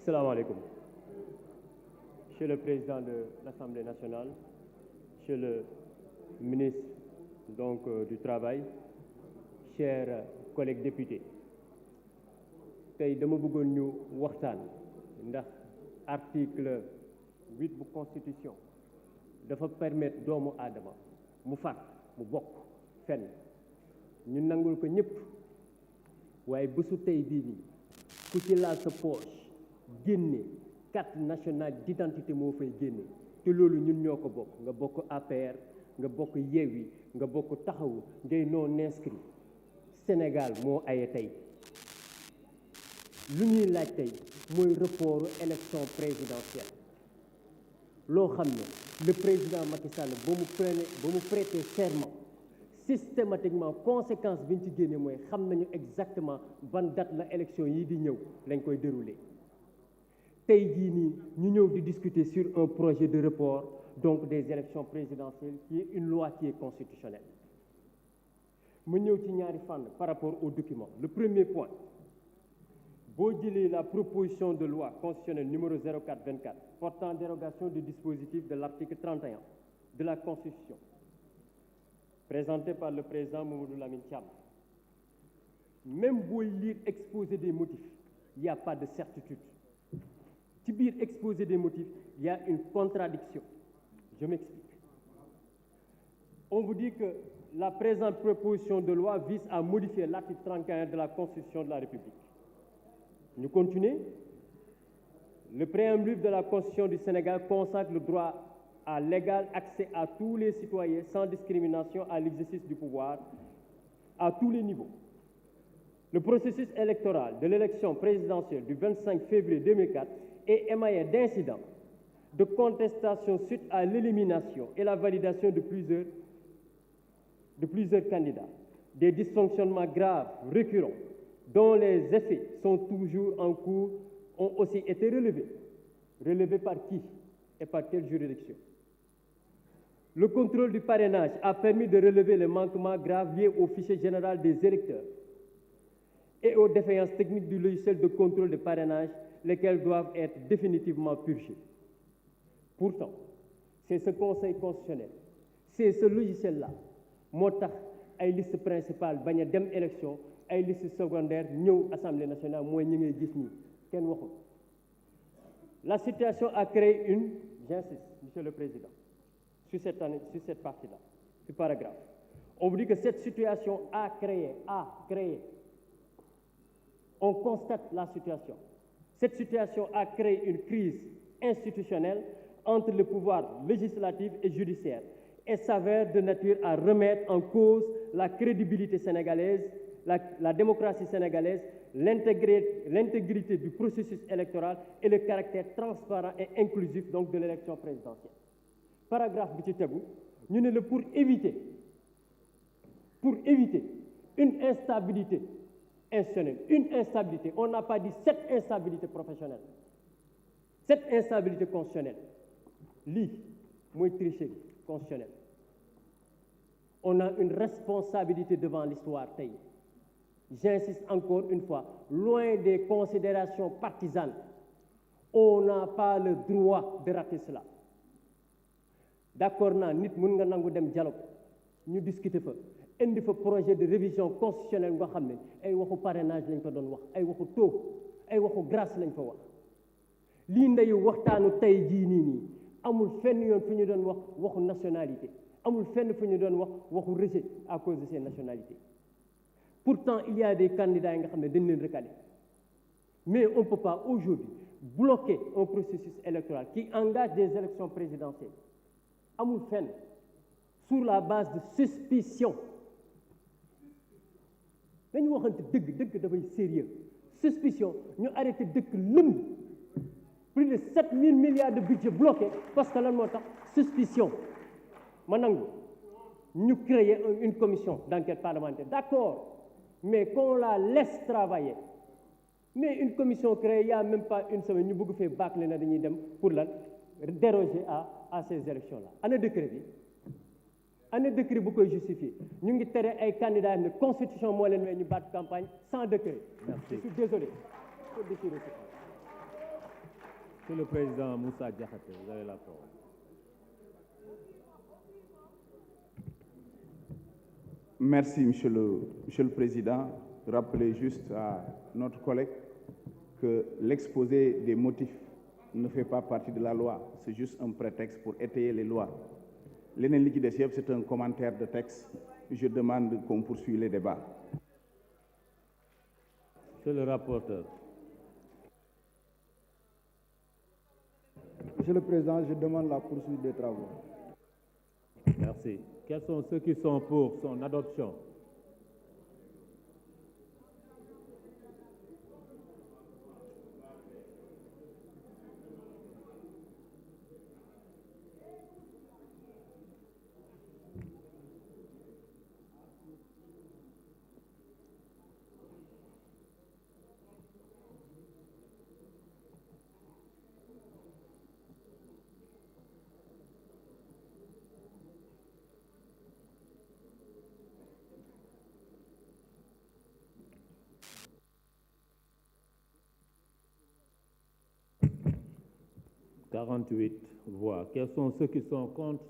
Salaamaaleykum. Monsieur le Président de l'Assemblée nationale, Monsieur le ministre du Travail, chers collègues députés, tey dama bëggoon ñu waxtaan ndax article 8 bu Constitution dafa permettre doomu aadama mu far mu bokk fenn ñu nangul ko ñëpp waaye bésu tey bii nii ku ci laal sa poche génne carte nationale d'identité moo fay génne te loolu ñun ñoo ko bokk nga bokk APR nga bokk Yewwi nga bokk Taxawu ngay non inscrit Sénégal moo aye tey lu ñuy laaj tey mooy report élection présidentielle loo xam ne le président Macky Sall ba mu prêter serment systématiquement conséquence bi ñu ci génne mooy xam nañu exactement ban date la élection yi di ñëw lañ koy dérouler tey jii nii ñu ñëw di discuter sur un projet de report donc des élections présidentielles qui est une loi qui est constitutionnelle ma ñëw ci ñaari fànn par rapport au document. Le premier point, boo jëlee la proposition de loi constitutionnelle numéro 0424 portant dérogation du dispositif de l'article 31 de la Constitution présentée par le président Mamadou Lamine Thiam, même booy lire exposé des motifs il n'y a pas de certitude. Ci biir exposé des motifs il y a une contradiction. Je m'explique. On vous dit que la présente proposition de loi vise à modifier l'article 31 de la Constitution de la République. Nous continuons. Le préambule de la Constitution du Sénégal consacre le droit à l'égal accès à tous les citoyens sans discrimination à l'exercice du pouvoir à tous les niveaux. Le processus électoral de l'élection présidentielle du 25 février 2004 est émaillé d'incidents, de contestations suite à l'élimination et la validation de plusieurs candidats, des dysfonctionnements graves, récurrents, dont les effets sont toujours en cours, ont aussi été relevés. Relevés par qui et par quelle juridiction? Le contrôle du parrainage a permis de relever les manquements graves liés au fichier général des électeurs et aux défaillances techniques du logiciel de contrôle de parrainage, lesquels doivent être définitivement purgés. Pourtant, c'est ce Conseil constitutionnel, c'est ce logiciel-là moo tax ay liste principale bañ a dem élection ay liste secondaire ñëw Assemblée nationale mooy ñi ngay gis nii kenn waxul. La situation a créé j'insiste, Monsieur le Président, sur cette partie-là, ce paragraphe. On vous dit que cette situation a créé. On constate la situation. Cette situation a créé une crise institutionnelle entre le pouvoir législatif et judiciaire et s'avère de nature à remettre en cause la crédibilité sénégalaise, la démocratie sénégalaise, l'intégrité du processus électoral et le caractère transparent et inclusif donc de l'élection présidentielle. Paragraphe bi ci tegu ñu ne la pour éviter une instabilité institutionnelle, une instabilité, on n'a pas dit cette instabilité professionnelle, cette instabilité constitutionnelle, lii mooy tricherie constitutionnelle. On a une responsabilité devant l'histoire tey. J'insiste encore une fois, loin des considérations partisanes, on n'a pas le droit de rater cela. D'accord naa nit mën nga nangu dem dialogue ñu discuter fa indi fa projet de révision constitutionnelle nga xam ne ay waxu parrainage lañ ko doon wax, ay waxu taux, ay waxu grâce lañ fa wax. lii ndeyu waxtaanu tey jii nii amul fenn yoon fu ñu doon wax waxu nationalité, amul fenn fu ñu doon wax waxu rejet à cause de ces nationalités. Pourtant il y a des candidats yi nga xam ne dañ leen recalé, mais on ne peut pas aujourd'hui bloquer un processus électoral qui engage des élections présidentielles amul fenn sur la base de suspicion. nañu waxante dëgg dafay sérieux. Suspicion ñu arrêté dëkk lëm plus de 7 000 milliards de budget bloqué parce que lan moo tax suspicion. ma nangu ñu créer une commission d'enquête parlementaire, d'accord, mais qu'on la laisse travailler. Mais une commission créée il y a même pas une semaine ñu bëgg fee bâcler na dañuy dem pour lan déroger à ces élections-là. Ana décret bi ana décret bu koy justifier. Ñu ngi tere ay candidats ne constitution moo leen may ñu battre campagne sans décret. Merci. Je suis désolé. Monsieur le Président Moussa Diakhaté, vous avez la parole. Merci, Monsieur le Président. Rappelez juste à notre collègue que l'exposé des motifs ne fait pas partie de la loi. C'est juste un prétexte pour étayer les lois. Leneen li ci des yëpp, c'est un commentaire de texte. Je demande qu'on poursuive les débats. Monsieur le rapporteur. Monsieur le Président, je demande la poursuite des travaux. Merci. Quels sont ceux qui sont pour son adoption? « 48 voix. Quels sont ceux qui sont contre